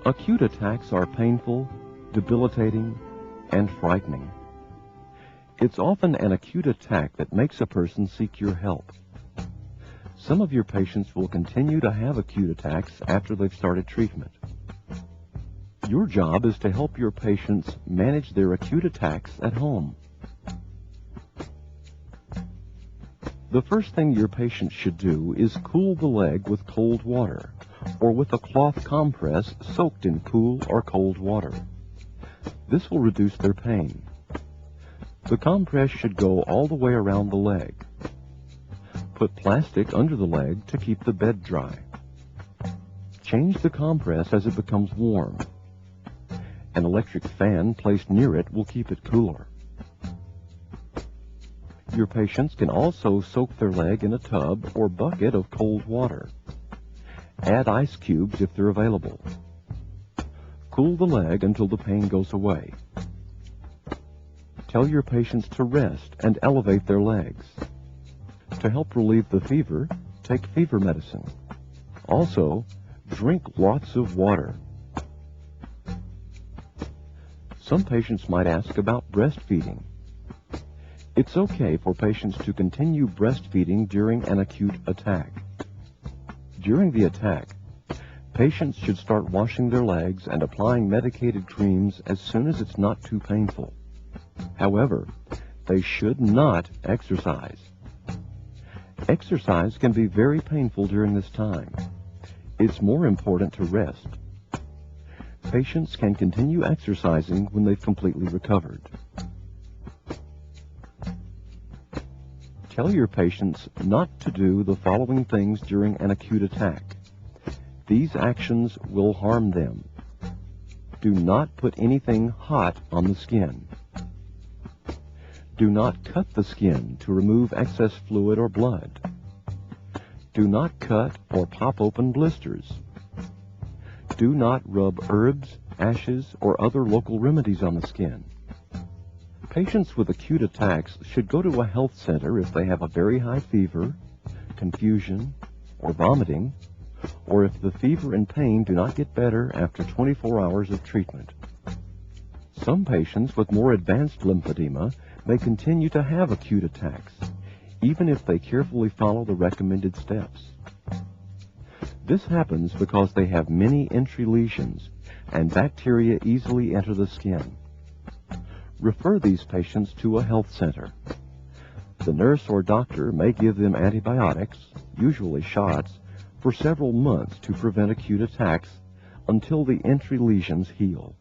Acute attacks are painful, debilitating, and frightening. It's often an acute attack that makes a person seek your help. Some of your patients will continue to have acute attacks after they've started treatment. Your job is to help your patients manage their acute attacks at home. The first thing your patient should do is cool the leg with cold water, or with a cloth compress soaked in cool or cold water. This will reduce their pain. The compress should go all the way around the leg. Put plastic under the leg to keep the bed dry. Change the compress as it becomes warm. An electric fan placed near it will keep it cooler. Your patients can also soak their leg in a tub or bucket of cold water. Add ice cubes if they're available. Cool the leg until the pain goes away. Tell your patients to rest and elevate their legs. To help relieve the fever, take fever medicine. Also, drink lots of water. Some patients might ask about breastfeeding. It's okay for patients to continue breastfeeding during an acute attack. During the attack, patients should start washing their legs and applying medicated creams as soon as it's not too painful. However, they should not exercise. Exercise can be very painful during this time. It's more important to rest. Patients can continue exercising when they've completely recovered. Tell your patients not to do the following things during an acute attack. These actions will harm them. Do not put anything hot on the skin. Do not cut the skin to remove excess fluid or blood. Do not cut or pop open blisters. Do not rub herbs, ashes, or other local remedies on the skin. Patients with acute attacks should go to a health center if they have a very high fever, confusion, or vomiting, or if the fever and pain do not get better after 24 hours of treatment. Some patients with more advanced lymphedema may continue to have acute attacks, even if they carefully follow the recommended steps. This happens because they have many entry lesions, and bacteria easily enter the skin. Refer these patients to a health center. The nurse or doctor may give them antibiotics, usually shots, for several months to prevent acute attacks until the entry lesions heal.